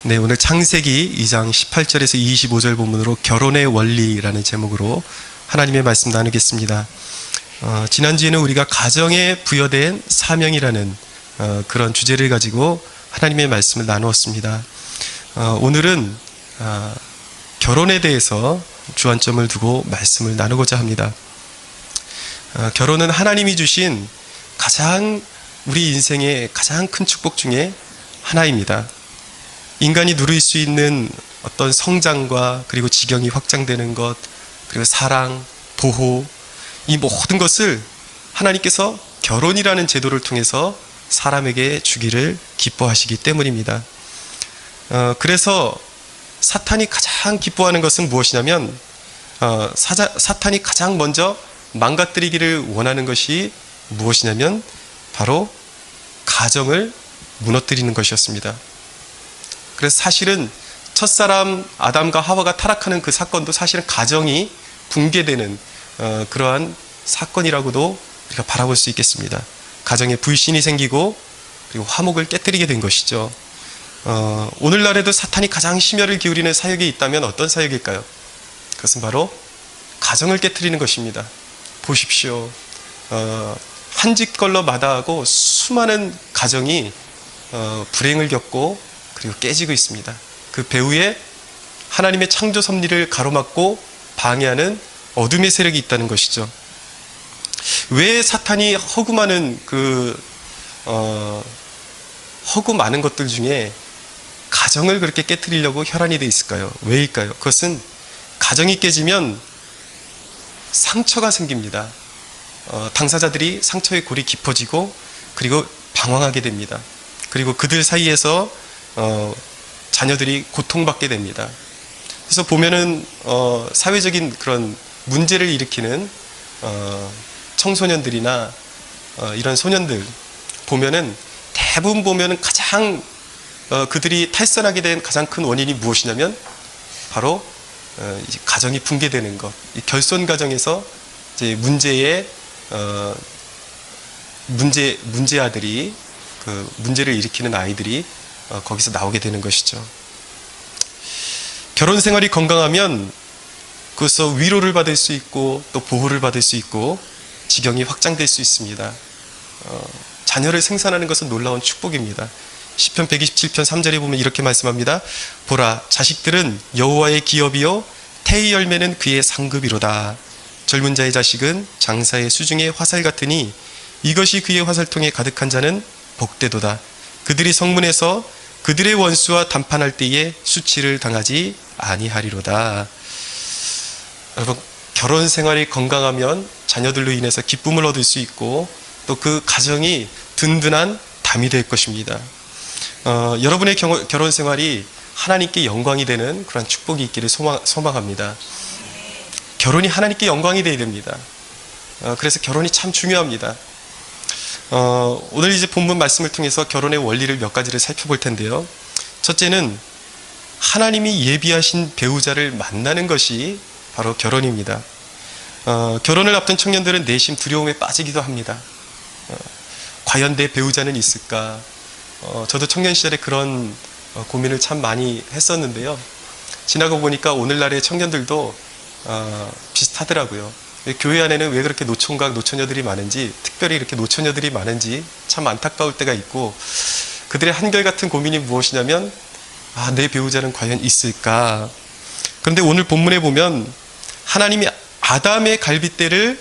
네, 오늘 창세기 2장 18절에서 25절 본문으로 결혼의 원리라는 제목으로 하나님의 말씀 나누겠습니다. 지난주에는 우리가 가정에 부여된 사명이라는 그런 주제를 가지고 하나님의 말씀을 나누었습니다. 오늘은 결혼에 대해서 주안점을 두고 말씀을 나누고자 합니다. 결혼은 하나님이 주신 우리 인생의 가장 큰 축복 중에 하나입니다. 인간이 누릴 수 있는 어떤 성장과 그리고 지경이 확장되는 것, 그리고 사랑, 보호, 이 모든 것을 하나님께서 결혼이라는 제도를 통해서 사람에게 주기를 기뻐하시기 때문입니다. 그래서 사탄이 가장 기뻐하는 것은 무엇이냐면 사탄이 가장 먼저 망가뜨리기를 원하는 것이 무엇이냐면 바로 가정을 무너뜨리는 것이었습니다. 그래서 사실은 첫사람 아담과 하와가 타락하는 그 사건도 사실은 가정이 붕괴되는 그러한 사건이라고도 우리가 바라볼 수 있겠습니다. 가정에 불신이 생기고 그리고 화목을 깨뜨리게 된 것이죠. 오늘날에도 사탄이 가장 심혈을 기울이는 사역이 있다면 어떤 사역일까요? 그것은 바로 가정을 깨뜨리는 것입니다. 보십시오. 한 집 걸러 마다하고 수많은 가정이 불행을 겪고 그리고 깨지고 있습니다. 그 배후에 하나님의 창조 섭리를 가로막고 방해하는 어둠의 세력이 있다는 것이죠. 왜 사탄이 허구 많은 것들 중에 가정을 그렇게 깨뜨리려고 혈안이 되어 있을까요? 왜일까요? 그것은 가정이 깨지면 상처가 생깁니다. 당사자들이 상처의 골이 깊어지고 그리고 방황하게 됩니다. 그리고 그들 사이에서 자녀들이 고통받게 됩니다. 그래서 보면은 사회적인 그런 문제를 일으키는 청소년들이나 이런 소년들 보면은 대부분 보면은 가장 그들이 탈선하게 된 가장 큰 원인이 무엇이냐면 바로 이제 가정이 붕괴되는 것, 이 결손 가정에서 이제 문제 아들이 그 문제를 일으키는 아이들이 거기서 나오게 되는 것이죠. 결혼 생활이 건강하면 그것서 위로를 받을 수 있고 또 보호를 받을 수 있고 지경이 확장될 수 있습니다. 자녀를 생산하는 것은 놀라운 축복입니다. 시편 127편 3절에 보면 이렇게 말씀합니다. 보라, 자식들은 여호와의 기업이요 태의 열매는 그의 상급이로다. 젊은 자의 자식은 장사의 수중의 화살 같으니 이것이 그의 화살통에 가득한 자는 복되도다. 그들이 성문에서 그들의 원수와 담판할 때에 수치를 당하지 아니하리로다. 여러분, 결혼 생활이 건강하면 자녀들로 인해서 기쁨을 얻을 수 있고 또 그 가정이 든든한 담이 될 것입니다. 여러분의 결혼 생활이 하나님께 영광이 되는 그런 축복이 있기를 소망합니다. 결혼이 하나님께 영광이 되어야 됩니다. 그래서 결혼이 참 중요합니다. 오늘 이제 본문 말씀을 통해서 결혼의 원리를 몇 가지를 살펴볼 텐데요. 첫째는 하나님이 예비하신 배우자를 만나는 것이 바로 결혼입니다. 결혼을 앞둔 청년들은 내심 두려움에 빠지기도 합니다. 과연 내 배우자는 있을까? 저도 청년 시절에 그런 고민을 참 많이 했었는데요. 지나고 보니까 오늘날의 청년들도 비슷하더라고요. 교회 안에는 왜 그렇게 노총각, 노처녀들이 많은지, 특별히 이렇게 노처녀들이 많은지 참 안타까울 때가 있고, 그들의 한결같은 고민이 무엇이냐면 내 배우자는 과연 있을까? 그런데 오늘 본문에 보면 하나님이 아담의 갈빗대를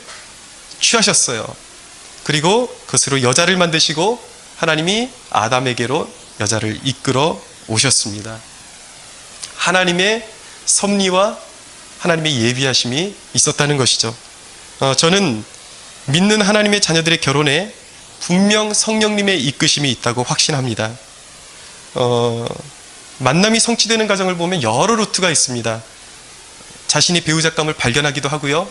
취하셨어요. 그리고 그것으로 여자를 만드시고 하나님이 아담에게로 여자를 이끌어 오셨습니다. 하나님의 섭리와 하나님의 예비하심이 있었다는 것이죠. 저는 믿는 하나님의 자녀들의 결혼에 분명 성령님의 이끄심이 있다고 확신합니다. 만남이 성취되는 과정을 보면 여러 루트가 있습니다. 자신이 배우자감을 발견하기도 하고요.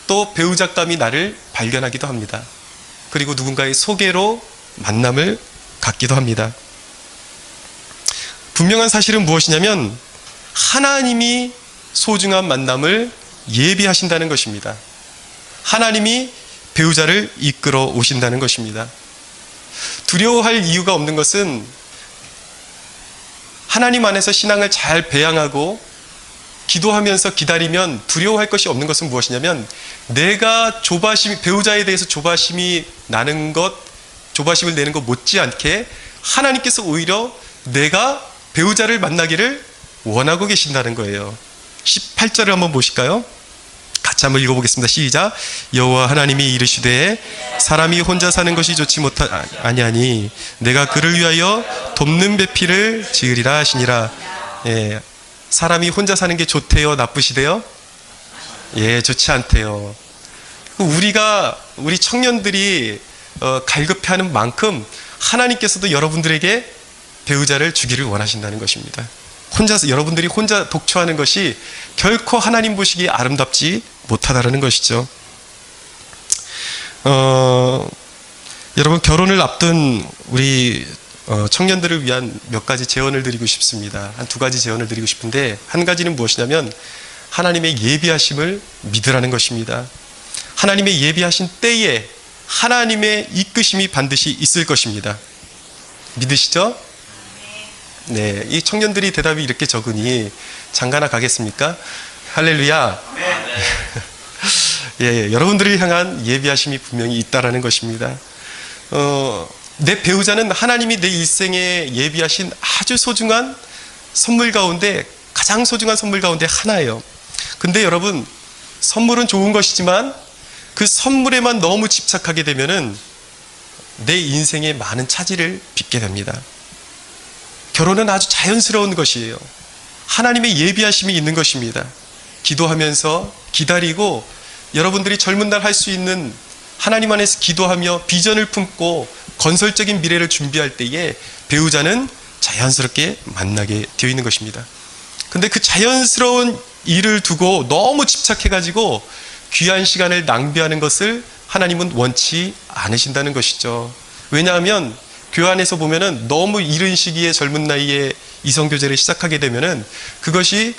또 배우자감이 나를 발견하기도 합니다. 그리고 누군가의 소개로 만남을 갖기도 합니다. 분명한 사실은 무엇이냐면 하나님이 소중한 만남을 예비하신다는 것입니다. 하나님이 배우자를 이끌어 오신다는 것입니다. 두려워할 이유가 없는 것은 하나님 안에서 신앙을 잘 배양하고 기도하면서 기다리면 두려워할 것이 없는 것은 무엇이냐면, 내가 배우자에 대해서 조바심을 내는 것 못지않게 하나님께서 오히려 내가 배우자를 만나기를 원하고 계신다는 거예요. 18절을 한번 보실까요? 같이 한번 읽어보겠습니다. 시작. 여호와 하나님이 이르시되 사람이 혼자 사는 것이 좋지 아니하니 내가 그를 위하여 돕는 배필을 지으리라 하시니라. 예, 사람이 혼자 사는 게 좋대요, 나쁘시대요? 예, 좋지 않대요. 우리 청년들이 갈급해하는 만큼 하나님께서도 여러분들에게 배우자를 주기를 원하신다는 것입니다. 여러분들이 혼자 독초하는 것이 결코 하나님 보시기에 아름답지 못하다라는 것이죠. 여러분, 결혼을 앞둔 우리 청년들을 위한 몇 가지 제언을 드리고 싶습니다. 한 두 가지 제언을 드리고 싶은데, 한 가지는 무엇이냐면 하나님의 예비하심을 믿으라는 것입니다. 하나님의 예비하신 때에 하나님의 이끄심이 반드시 있을 것입니다. 믿으시죠? 네, 이 청년들이 대답이 이렇게 적으니 장가나 가겠습니까? 할렐루야. 예, 여러분들을 향한 예비하심이 분명히 있다라는 것입니다. 내 배우자는 하나님이 내 일생에 예비하신 아주 소중한 선물 가운데, 가장 소중한 선물 가운데 하나예요. 근데 여러분, 선물은 좋은 것이지만 그 선물에만 너무 집착하게 되면은 내 인생에 많은 차질을 빚게 됩니다. 결혼은 아주 자연스러운 것이에요. 하나님의 예비하심이 있는 것입니다. 기도하면서 기다리고, 여러분들이 젊은 날 할 수 있는 하나님 안에서 기도하며 비전을 품고 건설적인 미래를 준비할 때에 배우자는 자연스럽게 만나게 되어 있는 것입니다. 근데 그 자연스러운 일을 두고 너무 집착해가지고 귀한 시간을 낭비하는 것을 하나님은 원치 않으신다는 것이죠. 왜냐하면 교회 안에서 보면은 너무 이른 시기에 젊은 나이에 이성교제를 시작하게 되면은 그것이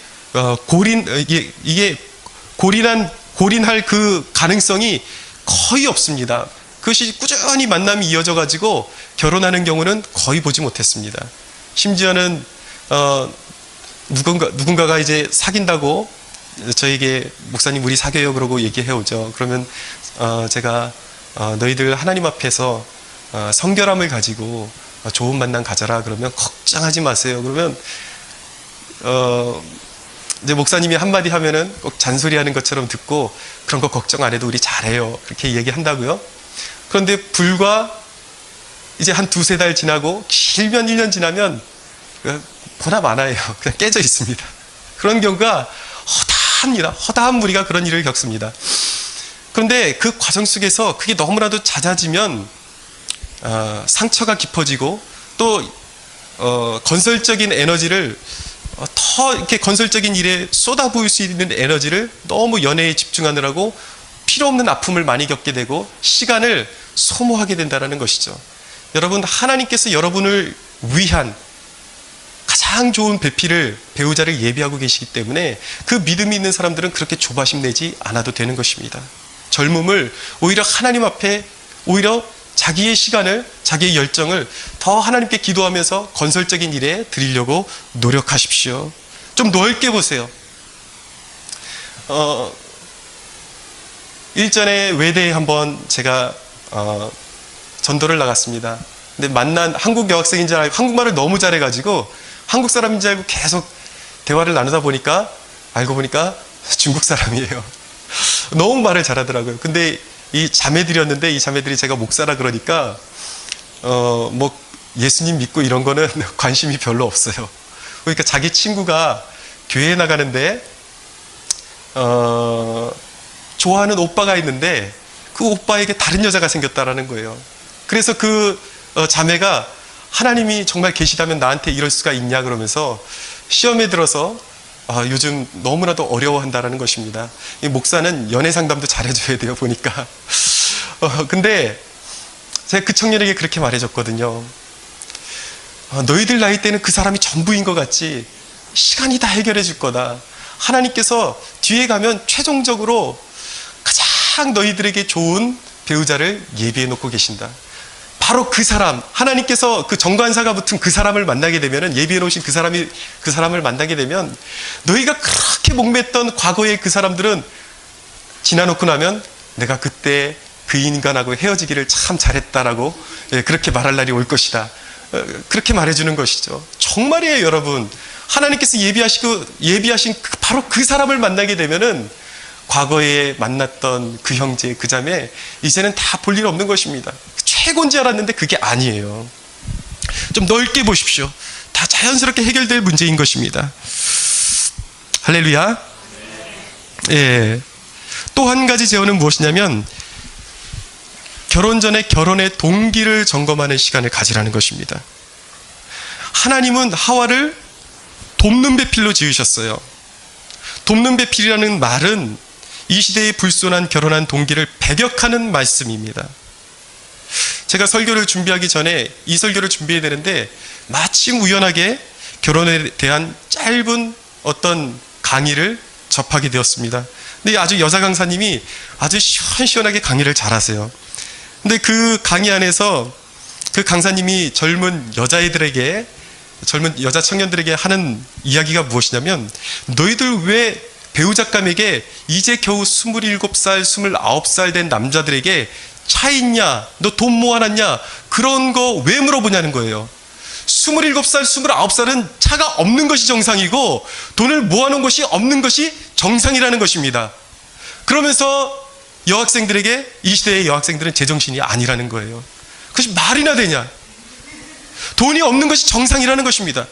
골인할 그 가능성이 거의 없습니다. 그것이 꾸준히 만남이 이어져 가지고 결혼하는 경우는 거의 보지 못했습니다. 심지어는 누군가가 이제 사귄다고 저에게 목사님 우리 사귀어요 그러고 얘기해 오죠. 그러면 제가 너희들 하나님 앞에서 성결함을 가지고 좋은 만남 가져라 그러면 걱정하지 마세요. 그러면 이제 목사님이 한마디 하면은 꼭 잔소리하는 것처럼 듣고 그런 거 걱정 안 해도 우리 잘해요 그렇게 얘기한다고요. 그런데 불과 이제 한 두세 달 지나고 길면 1년 지나면 보나 마나예요. 그냥 깨져 있습니다. 그런 경우가 허다합니다. 허다한 무리가 그런 일을 겪습니다. 그런데 그 과정 속에서 그게 너무나도 잦아지면 상처가 깊어지고 또 건설적인 에너지를 더 이렇게 건설적인 일에 쏟아부을 수 있는 에너지를 너무 연애에 집중하느라고 필요 없는 아픔을 많이 겪게 되고 시간을 소모하게 된다는 것이죠. 여러분, 하나님께서 여러분을 위한 가장 좋은 배필을, 배우자를 예비하고 계시기 때문에 그 믿음이 있는 사람들은 그렇게 조바심 내지 않아도 되는 것입니다. 젊음을 오히려 하나님 앞에, 오히려 자기의 시간을, 자기의 열정을 더 하나님께 기도하면서 건설적인 일에 드리려고 노력하십시오. 좀 넓게 보세요. 일전에 외대에 한번 제가 전도를 나갔습니다. 근데 만난 한국 여학생인 줄 알고 한국말을 너무 잘해가지고 한국 사람인 줄 알고 계속 대화를 나누다 보니까 알고 보니까 중국 사람이에요. 너무 말을 잘하더라고요. 근데 이 자매들이었는데 이 자매들이 제가 목사라 그러니까 뭐 예수님 믿고 이런 거는 관심이 별로 없어요. 그러니까 자기 친구가 교회에 나가는데 좋아하는 오빠가 있는데 그 오빠에게 다른 여자가 생겼다라는 거예요. 그래서 그 자매가 하나님이 정말 계시다면 나한테 이럴 수가 있냐 그러면서 시험에 들어서 요즘 너무나도 어려워한다라는 것입니다. 이 목사는 연애 상담도 잘해줘야 돼요, 보니까. 근데 제가 그 청년에게 그렇게 말해줬거든요. 너희들 나이 때는 그 사람이 전부인 것 같지 시간이 다 해결해 줄 거다. 하나님께서 뒤에 가면 최종적으로 가장 너희들에게 좋은 배우자를 예비해 놓고 계신다. 바로 그 사람, 하나님께서 그 정관사가 붙은 그 사람을 만나게 되면은, 예비해 놓으신 그 사람을 만나게 되면, 너희가 그렇게 목맸던 과거의 그 사람들은 지나놓고 나면 내가 그때 그 인간하고 헤어지기를 참 잘했다라고 그렇게 말할 날이 올 것이다. 그렇게 말해주는 것이죠. 정말이에요, 여러분. 하나님께서 예비하신 바로 그 사람을 만나게 되면은 과거에 만났던 그 형제, 그 자매 이제는 다 볼 일 없는 것입니다. 최고인 줄 알았는데 그게 아니에요. 좀 넓게 보십시오. 다 자연스럽게 해결될 문제인 것입니다. 할렐루야. 예. 또 한 가지 제어는 무엇이냐면, 결혼 전에 결혼의 동기를 점검하는 시간을 가지라는 것입니다. 하나님은 하와를 돕는 배필로 지으셨어요. 돕는 배필이라는 말은 이 시대의 불손한 결혼한 동기를 배격하는 말씀입니다. 제가 설교를 준비하기 전에 이 설교를 준비해야 되는데, 마침 우연하게 결혼에 대한 짧은 어떤 강의를 접하게 되었습니다. 근데 아주 여자 강사님이 아주 시원시원하게 강의를 잘하세요. 근데 그 강의 안에서 그 강사님이 젊은 여자 청년들에게 하는 이야기가 무엇이냐면, 너희들 왜 배우작감에게 이제 겨우 27살, 29살 된 남자들에게 차 있냐? 너 돈 모아놨냐? 그런 거 왜 물어보냐는 거예요. 27살, 29살은 차가 없는 것이 정상이고 돈을 모아놓은 것이 없는 것이 정상이라는 것입니다. 그러면서 여학생들에게, 이 시대의 여학생들은 제정신이 아니라는 거예요. 그것이 말이나 되냐? 돈이 없는 것이 정상이라는 것입니다.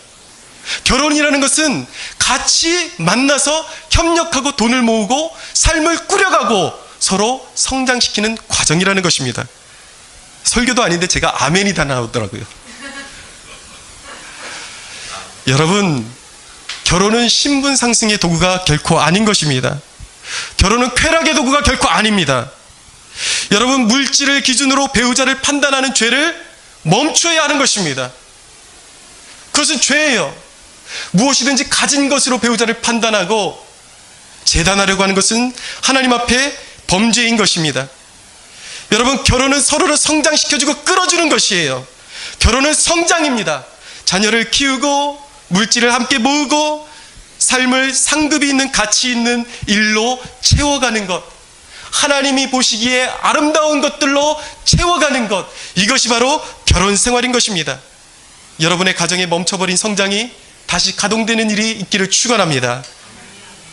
결혼이라는 것은 같이 만나서 협력하고 돈을 모으고 삶을 꾸려가고 서로 성장시키는 과정이라는 것입니다. 설교도 아닌데 제가 아멘이 다 나오더라고요. 여러분, 결혼은 신분 상승의 도구가 결코 아닌 것입니다. 결혼은 쾌락의 도구가 결코 아닙니다. 여러분, 물질을 기준으로 배우자를 판단하는 죄를 멈춰야 하는 것입니다. 그것은 죄예요. 무엇이든지 가진 것으로 배우자를 판단하고 재단하려고 하는 것은 하나님 앞에 범죄인 것입니다. 여러분, 결혼은 서로를 성장시켜주고 끌어주는 것이에요. 결혼은 성장입니다. 자녀를 키우고 물질을 함께 모으고 삶을 상급이 있는 가치 있는 일로 채워가는 것, 하나님이 보시기에 아름다운 것들로 채워가는 것, 이것이 바로 결혼 생활인 것입니다. 여러분의 가정에 멈춰버린 성장이 다시 가동되는 일이 있기를 축원합니다.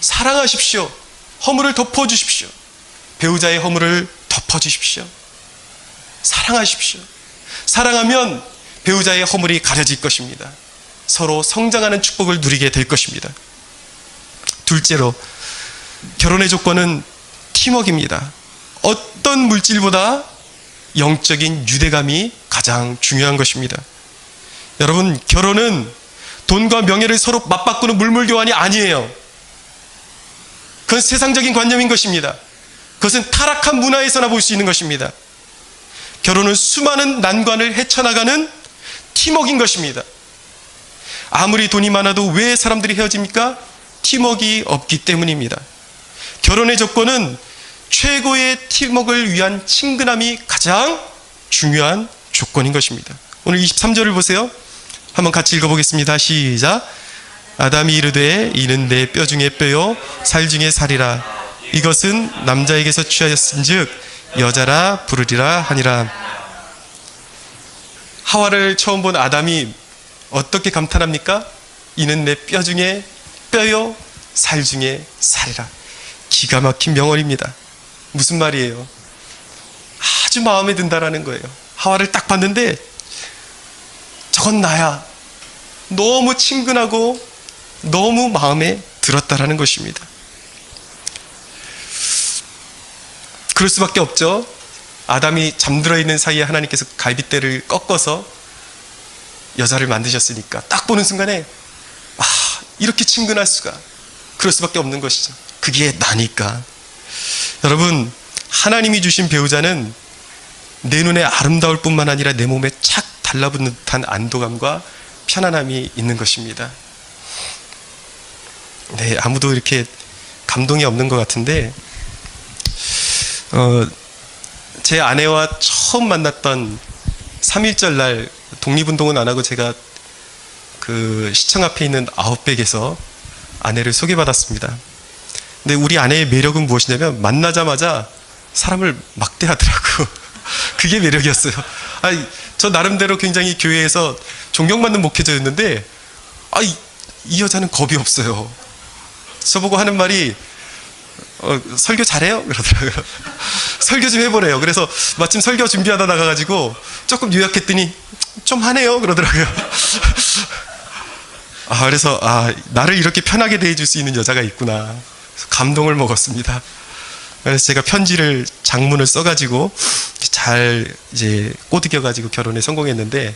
사랑하십시오. 허물을 덮어주십시오. 배우자의 허물을 덮어주십시오. 사랑하십시오. 사랑하면 배우자의 허물이 가려질 것입니다. 서로 성장하는 축복을 누리게 될 것입니다. 둘째로, 결혼의 조건은 팀워크입니다. 어떤 물질보다 영적인 유대감이 가장 중요한 것입니다. 여러분, 결혼은 돈과 명예를 서로 맞바꾸는 물물교환이 아니에요. 그건 세상적인 관념인 것입니다. 그것은 타락한 문화에서나 볼 수 있는 것입니다. 결혼은 수많은 난관을 헤쳐나가는 팀워크인 것입니다. 아무리 돈이 많아도 왜 사람들이 헤어집니까? 팀워크가 없기 때문입니다. 결혼의 조건은 최고의 팀워크를 위한 친근함이 가장 중요한 조건인 것입니다. 오늘 23절을 보세요. 한번 같이 읽어보겠습니다. 시작. 아담이 이르되 이는 내 뼈 중에 뼈요 살 중에 살이라. 이것은 남자에게서 취하였은즉 여자라 부르리라 하니라. 하와를 처음 본 아담이 어떻게 감탄합니까? 이는 내 뼈 중에 뼈요 살 중에 살이라. 기가 막힌 명언입니다. 무슨 말이에요? 아주 마음에 든다라는 거예요. 하와를 딱 봤는데 저건 나야. 너무 친근하고 너무 마음에 들었다라는 것입니다. 그럴 수밖에 없죠. 아담이 잠들어 있는 사이에 하나님께서 갈빗대를 꺾어서 여자를 만드셨으니까 딱 보는 순간에 이렇게 친근할 수가, 그럴 수밖에 없는 것이죠. 그게 나니까. 여러분, 하나님이 주신 배우자는 내 눈에 아름다울 뿐만 아니라 내 몸에 착 달라붙는 듯한 안도감과 편안함이 있는 것입니다. 네, 아무도 이렇게 감동이 없는 것 같은데, 제 아내와 처음 만났던 3.1절 날 독립운동은 안 하고 제가 그 시청 앞에 있는 아웃백에서 아내를 소개받았습니다. 근데 우리 아내의 매력은 무엇이냐면 만나자마자 사람을 막대하더라고. 그게 매력이었어요. 아니, 저 나름대로 굉장히 교회에서 존경받는 목회자였는데 이 여자는 겁이 없어요. 저보고 하는 말이 설교 잘해요? 그러더라고요. 설교 좀 해보래요. 그래서 마침 설교 준비하다 나가가지고 조금 요약했더니 좀 하네요. 그러더라고요. 그래서 나를 이렇게 편하게 대해줄 수 있는 여자가 있구나. 감동을 먹었습니다. 그래서 제가 편지를 장문을 써가지고 잘 이제 꼬드겨가지고 결혼에 성공했는데,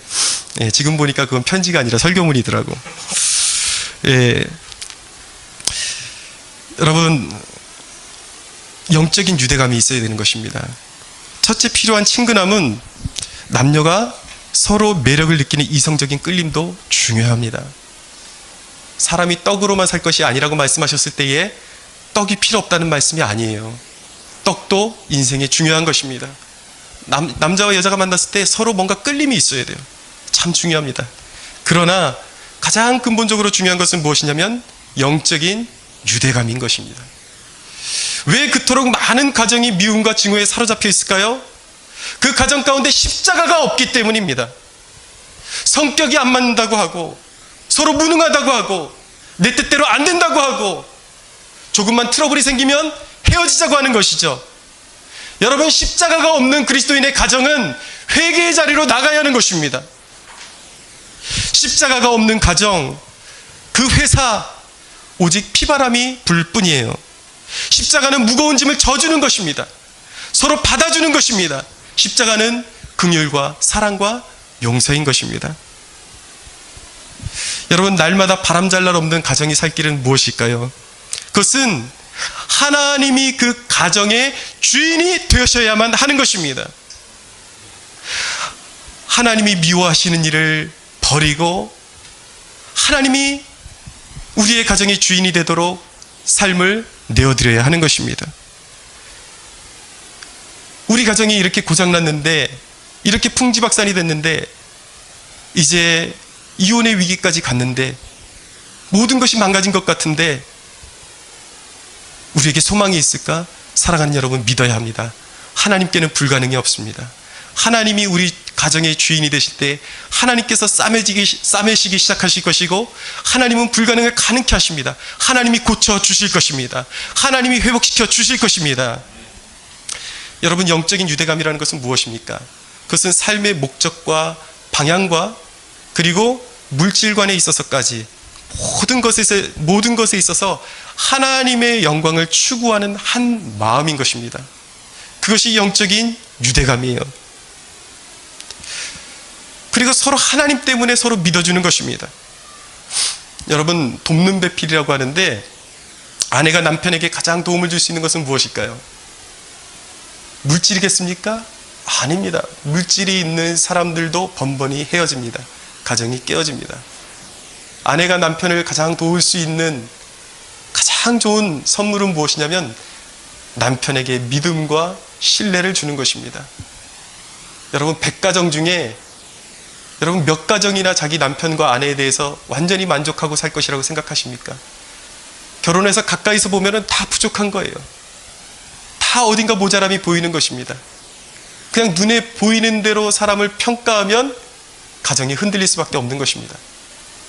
지금 보니까 그건 편지가 아니라 설교문이더라고. 여러분, 영적인 유대감이 있어야 되는 것입니다. 첫째 필요한 친근함은 남녀가 서로 매력을 느끼는 이성적인 끌림도 중요합니다. 사람이 떡으로만 살 것이 아니라고 말씀하셨을 때에 떡이 필요 없다는 말씀이 아니에요. 떡도 인생에 중요한 것입니다. 남자와 여자가 만났을 때 서로 뭔가 끌림이 있어야 돼요. 참 중요합니다. 그러나 가장 근본적으로 중요한 것은 무엇이냐면 영적인 유대감인 것입니다. 왜 그토록 많은 가정이 미움과 증오에 사로잡혀 있을까요? 그 가정 가운데 십자가가 없기 때문입니다. 성격이 안 맞는다고 하고, 서로 무능하다고 하고, 내 뜻대로 안 된다고 하고, 조금만 트러블이 생기면 헤어지자고 하는 것이죠. 여러분, 십자가가 없는 그리스도인의 가정은 회개의 자리로 나가야 하는 것입니다. 십자가가 없는 가정, 그 회사 오직 피바람이 불 뿐이에요. 십자가는 무거운 짐을 져주는 것입니다. 서로 받아주는 것입니다. 십자가는 긍휼과 사랑과 용서인 것입니다. 여러분, 날마다 바람잘 날 없는 가정이 살 길은 무엇일까요? 그것은 하나님이 그 가정의 주인이 되셔야만 하는 것입니다. 하나님이 미워하시는 일을 버리고 하나님이 우리의 가정의 주인이 되도록 삶을 내어드려야 하는 것입니다. 우리 가정이 이렇게 고장났는데, 이렇게 풍지박산이 됐는데, 이제 이혼의 위기까지 갔는데, 모든 것이 망가진 것 같은데 우리에게 소망이 있을까? 사랑하는 여러분, 믿어야 합니다. 하나님께는 불가능이 없습니다. 하나님이 우리 가정의 주인이 되실 때 하나님께서 싸매시기 시작하실 것이고, 하나님은 불가능을 가능케 하십니다. 하나님이 고쳐주실 것입니다. 하나님이 회복시켜 주실 것입니다. 여러분, 영적인 유대감이라는 것은 무엇입니까? 그것은 삶의 목적과 방향과 그리고 물질관에 있어서까지 모든 것에 있어서 하나님의 영광을 추구하는 한 마음인 것입니다. 그것이 영적인 유대감이에요. 그리고 서로 하나님 때문에 서로 믿어주는 것입니다. 여러분, 돕는 배필이라고 하는데, 아내가 남편에게 가장 도움을 줄 수 있는 것은 무엇일까요? 물질이겠습니까? 아닙니다. 물질이 있는 사람들도 번번이 헤어집니다. 가정이 깨어집니다. 아내가 남편을 가장 도울 수 있는 가장 좋은 선물은 무엇이냐면 남편에게 믿음과 신뢰를 주는 것입니다. 여러분, 100가정 중에 여러분 몇 가정이나 자기 남편과 아내에 대해서 완전히 만족하고 살 것이라고 생각하십니까? 결혼해서 가까이서 보면 다 부족한 거예요. 다 어딘가 모자람이 보이는 것입니다. 그냥 눈에 보이는 대로 사람을 평가하면 가정이 흔들릴 수밖에 없는 것입니다.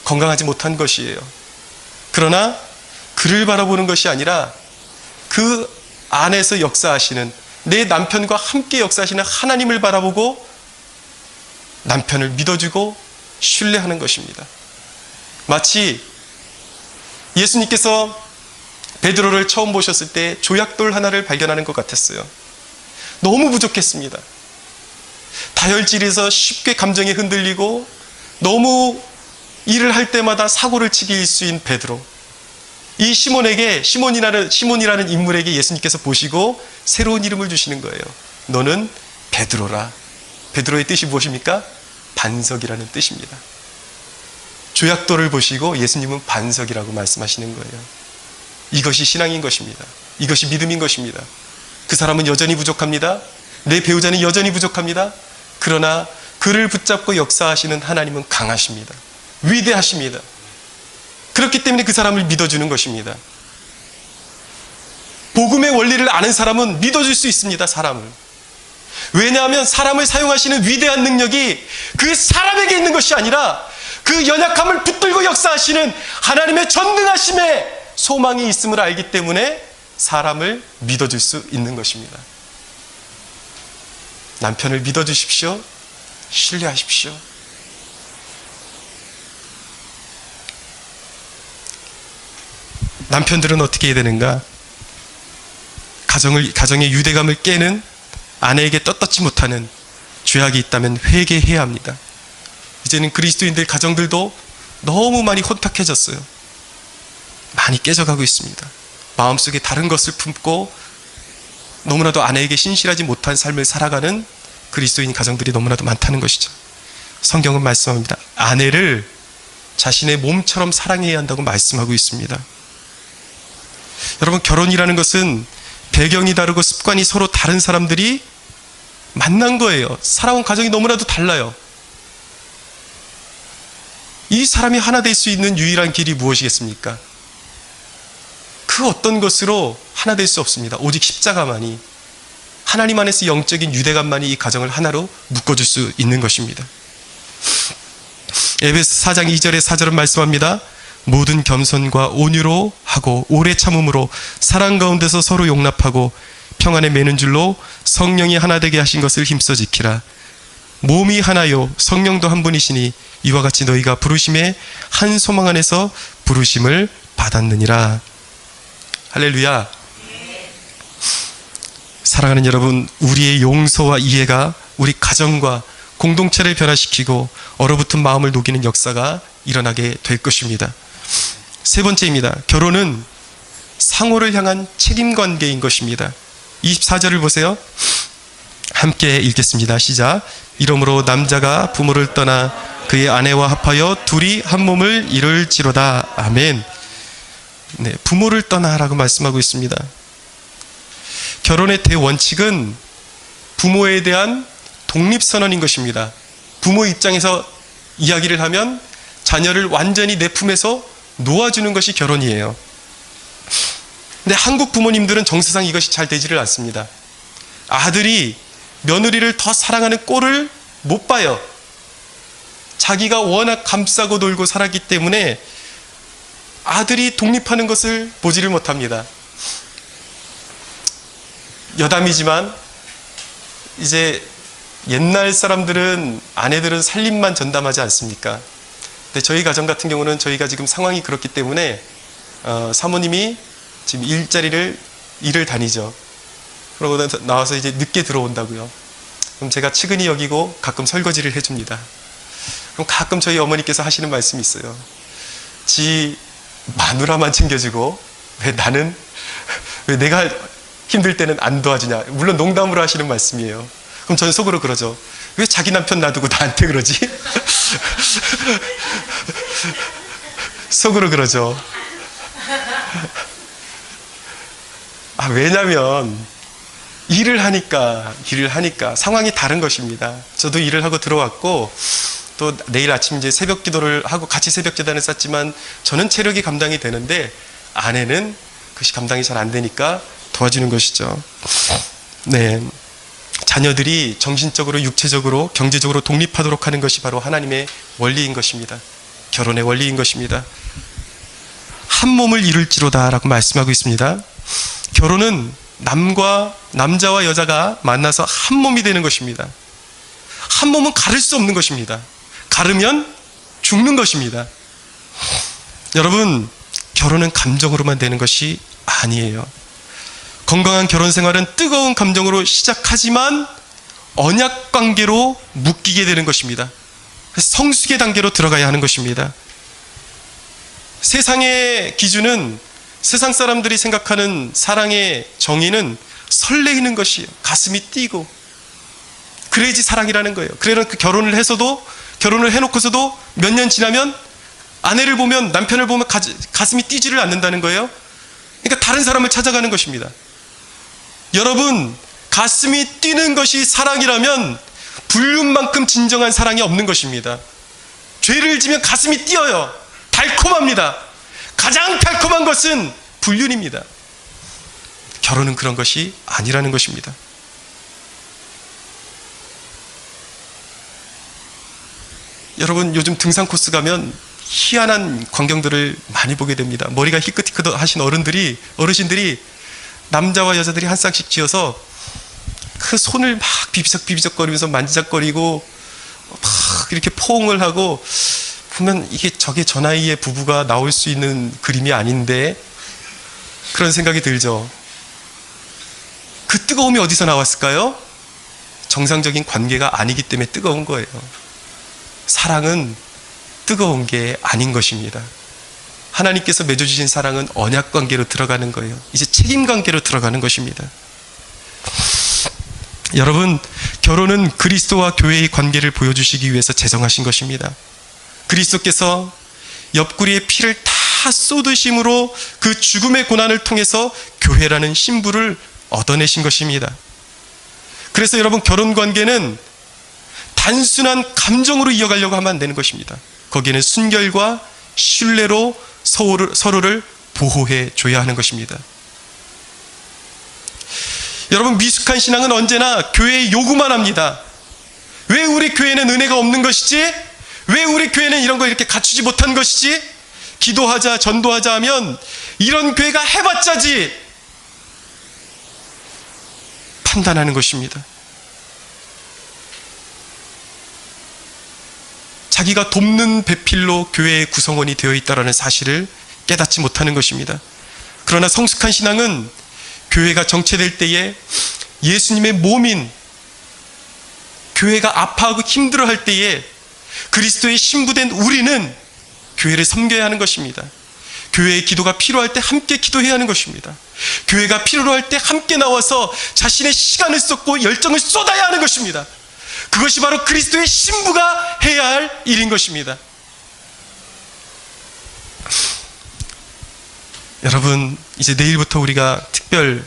건강하지 못한 것이에요. 그러나 그를 바라보는 것이 아니라 그 안에서 역사하시는, 내 남편과 함께 역사하시는 하나님을 바라보고 남편을 믿어주고 신뢰하는 것입니다. 마치 예수님께서 베드로를 처음 보셨을 때 조약돌 하나를 발견하는 것 같았어요. 너무 부족했습니다. 다혈질에서 쉽게 감정이 흔들리고 너무 일을 할 때마다 사고를 치기 일수인 베드로, 이 시몬이라는 인물에게 예수님께서 보시고 새로운 이름을 주시는 거예요. 너는 베드로라. 베드로의 뜻이 무엇입니까? 반석이라는 뜻입니다. 조약돌을 보시고 예수님은 반석이라고 말씀하시는 거예요. 이것이 신앙인 것입니다. 이것이 믿음인 것입니다. 그 사람은 여전히 부족합니다. 내 배우자는 여전히 부족합니다. 그러나 그를 붙잡고 역사하시는 하나님은 강하십니다. 위대하십니다. 그렇기 때문에 그 사람을 믿어주는 것입니다. 복음의 원리를 아는 사람은 믿어줄 수 있습니다, 사람을. 왜냐하면 사람을 사용하시는 위대한 능력이 그 사람에게 있는 것이 아니라 그 연약함을 붙들고 역사하시는 하나님의 전능하심에 소망이 있음을 알기 때문에 사람을 믿어줄 수 있는 것입니다. 남편을 믿어주십시오. 신뢰하십시오. 남편들은 어떻게 해야 되는가? 가정의 유대감을 깨는, 아내에게 떳떳지 못하는 죄악이 있다면 회개해야 합니다. 이제는 그리스도인들 가정들도 너무 많이 혼탁해졌어요. 많이 깨져가고 있습니다. 마음속에 다른 것을 품고 너무나도 아내에게 신실하지 못한 삶을 살아가는 그리스도인 가정들이 너무나도 많다는 것이죠. 성경은 말씀합니다. 아내를 자신의 몸처럼 사랑해야 한다고 말씀하고 있습니다. 여러분, 결혼이라는 것은 배경이 다르고 습관이 서로 다른 사람들이 만난 거예요. 살아온 가정이 너무나도 달라요. 이 사람이 하나 될 수 있는 유일한 길이 무엇이겠습니까? 그 어떤 것으로 하나 될 수 없습니다. 오직 십자가만이, 하나님 안에서 영적인 유대감만이 이 가정을 하나로 묶어줄 수 있는 것입니다. 에베소 4장 2절에 4절은 말씀합니다. 모든 겸손과 온유로 하고 오래 참음으로 사랑 가운데서 서로 용납하고 평안에 매는 줄로 성령이 하나 되게 하신 것을 힘써 지키라. 몸이 하나요 성령도 한 분이시니 이와 같이 너희가 부르심의 한 소망 안에서 부르심을 받았느니라. 할렐루야. 사랑하는 여러분, 우리의 용서와 이해가 우리 가정과 공동체를 변화시키고 얼어붙은 마음을 녹이는 역사가 일어나게 될 것입니다. 세 번째입니다. 결혼은 상호를 향한 책임관계인 것입니다. 24절을 보세요. 함께 읽겠습니다. 시작. 이러므로 남자가 부모를 떠나 그의 아내와 합하여 둘이 한 몸을 이룰지로다. 아멘. 네, 부모를 떠나라고 말씀하고 있습니다. 결혼의 대원칙은 부모에 대한 독립선언인 것입니다. 부모 입장에서 이야기를 하면 자녀를 완전히 내 품에서 놓아주는 것이 결혼이에요. 근데 한국 부모님들은 정서상 이것이 잘 되지를 않습니다. 아들이 며느리를 더 사랑하는 꼴을 못 봐요. 자기가 워낙 감싸고 놀고 살았기 때문에 아들이 독립하는 것을 보지를 못합니다. 여담이지만 이제 옛날 사람들은 아내들은 살림만 전담하지 않습니까? 근데 저희 가정 같은 경우는 저희가 지금 상황이 그렇기 때문에 사모님이 지금 일을 다니죠. 그러고 나와서 이제 늦게 들어온다고요. 그럼 제가 측은히 여기고 가끔 설거지를 해줍니다. 그럼 가끔 저희 어머니께서 하시는 말씀이 있어요. 지 마누라만 챙겨주고 왜 내가 힘들 때는 안 도와주냐. 물론 농담으로 하시는 말씀이에요. 그럼 저는 속으로 그러죠. 왜 자기 남편 놔두고 나한테 그러지? 속으로 그러죠. 왜냐면 일을 하니까 상황이 다른 것입니다. 저도 일을 하고 들어왔고 또 내일 아침 이제 새벽 기도를 하고 같이 새벽 제단을 쌌지만 저는 체력이 감당이 되는데 아내는 그것이 감당이 잘 안 되니까 도와주는 것이죠. 네, 자녀들이 정신적으로, 육체적으로, 경제적으로 독립하도록 하는 것이 바로 하나님의 원리인 것입니다. 결혼의 원리인 것입니다. 한 몸을 이룰지로다 라고 말씀하고 있습니다. 결혼은 남자와 여자가 만나서 한 몸이 되는 것입니다. 한 몸은 가를 수 없는 것입니다. 가르면 죽는 것입니다. 여러분, 결혼은 감정으로만 되는 것이 아니에요. 건강한 결혼 생활은 뜨거운 감정으로 시작하지만 언약 관계로 묶이게 되는 것입니다. 성숙의 단계로 들어가야 하는 것입니다. 세상의 기준은, 세상 사람들이 생각하는 사랑의 정의는 설레이는 것이에요. 가슴이 뛰고 그래야지 사랑이라는 거예요. 그래서 그 결혼을 해놓고서도 몇 년 지나면 아내를 보면, 남편을 보면 가슴이 뛰지를 않는다는 거예요. 그러니까 다른 사람을 찾아가는 것입니다. 여러분, 가슴이 뛰는 것이 사랑이라면 불륜만큼 진정한 사랑이 없는 것입니다. 죄를 지면 가슴이 뛰어요. 달콤합니다. 가장 달콤한 것은 불륜입니다. 결혼은 그런 것이 아니라는 것입니다. 여러분, 요즘 등산 코스 가면 희한한 광경들을 많이 보게 됩니다. 머리가 희끗희끗 하신 어르신들이 남자와 여자들이 한 쌍씩 쥐어서 그 손을 막 비비적거리면서 만지작거리고 막 이렇게 포옹을 하고, 보면 이게 저게 저 나이에 부부가 나올 수 있는 그림이 아닌데 그런 생각이 들죠. 그 뜨거움이 어디서 나왔을까요? 정상적인 관계가 아니기 때문에 뜨거운 거예요. 사랑은 뜨거운 게 아닌 것입니다. 하나님께서 맺어주신 사랑은 언약 관계로 들어가는 거예요. 이제 책임 관계로 들어가는 것입니다. 여러분, 결혼은 그리스도와 교회의 관계를 보여주시기 위해서 제정하신 것입니다. 그리스도께서 옆구리에 피를 다 쏟으심으로 그 죽음의 고난을 통해서 교회라는 신부를 얻어내신 것입니다. 그래서 여러분, 결혼 관계는 단순한 감정으로 이어가려고 하면 안 되는 것입니다. 거기에는 순결과 신뢰로 서로를 보호해 줘야 하는 것입니다. 여러분, 미숙한 신앙은 언제나 교회의 요구만 합니다. 왜 우리 교회는 은혜가 없는 것이지? 왜 우리 교회는 이런 걸 이렇게 갖추지 못한 것이지? 기도하자, 전도하자 하면 이런 교회가 해봤자지 판단하는 것입니다. 자기가 돕는 배필로 교회의 구성원이 되어 있다는 사실을 깨닫지 못하는 것입니다. 그러나 성숙한 신앙은 교회가 정체될 때에 예수님의 몸인 교회가 아파하고 힘들어할 때에 그리스도의 신부된 우리는 교회를 섬겨야 하는 것입니다. 교회의 기도가 필요할 때 함께 기도해야 하는 것입니다. 교회가 필요로 할 때 함께 나와서 자신의 시간을 쏟고 열정을 쏟아야 하는 것입니다. 그것이 바로 그리스도의 신부가 해야 할 일인 것입니다. 여러분, 이제 내일부터 우리가 특별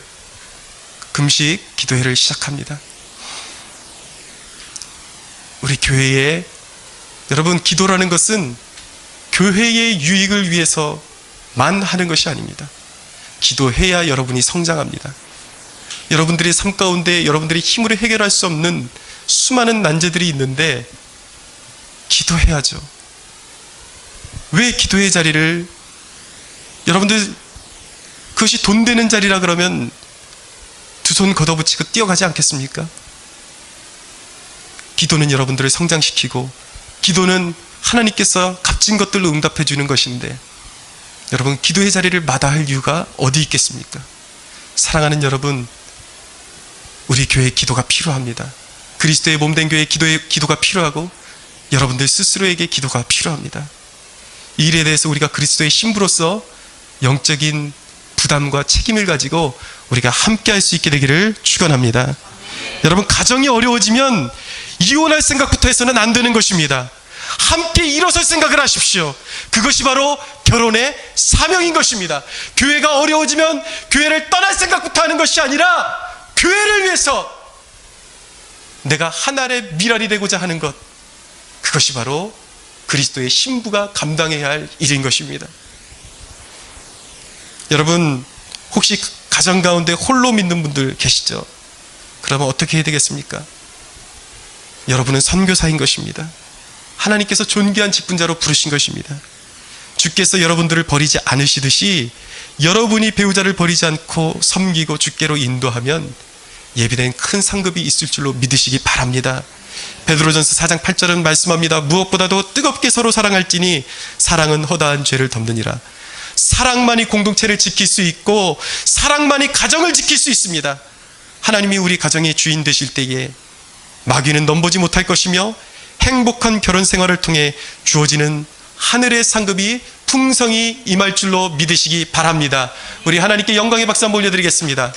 금식 기도회를 시작합니다. 우리 교회에, 여러분, 기도라는 것은 교회의 유익을 위해서만 하는 것이 아닙니다. 기도해야 여러분이 성장합니다. 여러분들의 삶 가운데 여러분들이 힘으로 해결할 수 없는 수많은 난제들이 있는데 기도해야죠. 왜 기도의 자리를, 여러분들 그것이 돈 되는 자리라 그러면 두 손 걷어붙이고 뛰어가지 않겠습니까? 기도는 여러분들을 성장시키고, 기도는 하나님께서 값진 것들로 응답해 주는 것인데, 여러분, 기도의 자리를 마다할 이유가 어디 있겠습니까? 사랑하는 여러분, 우리 교회에 기도가 필요합니다. 그리스도의 몸된 교회에 기도가 필요하고, 여러분들 스스로에게 기도가 필요합니다. 이 일에 대해서 우리가 그리스도의 신부로서 영적인 부담과 책임을 가지고 우리가 함께 할 수 있게 되기를 축원합니다. 여러분, 가정이 어려워지면 이혼할 생각부터 해서는 안 되는 것입니다. 함께 일어설 생각을 하십시오. 그것이 바로 결혼의 사명인 것입니다. 교회가 어려워지면 교회를 떠날 생각부터 하는 것이 아니라 교회를 위해서 내가 하나의 미랄이 되고자 하는 것, 그것이 바로 그리스도의 신부가 감당해야 할 일인 것입니다. 여러분, 혹시 가정 가운데 홀로 믿는 분들 계시죠? 그러면 어떻게 해야 되겠습니까? 여러분은 선교사인 것입니다. 하나님께서 존귀한 직분자로 부르신 것입니다. 주께서 여러분들을 버리지 않으시듯이 여러분이 배우자를 버리지 않고 섬기고 주께로 인도하면 예비된 큰 상급이 있을 줄로 믿으시기 바랍니다. 베드로전서 4장 8절은 말씀합니다. 무엇보다도 뜨겁게 서로 사랑할지니 사랑은 허다한 죄를 덮느니라. 사랑만이 공동체를 지킬 수 있고 사랑만이 가정을 지킬 수 있습니다. 하나님이 우리 가정의 주인 되실 때에 마귀는 넘보지 못할 것이며 행복한 결혼 생활을 통해 주어지는 하늘의 상급이 풍성히 임할 줄로 믿으시기 바랍니다. 우리 하나님께 영광의 박수 한번 올려드리겠습니다.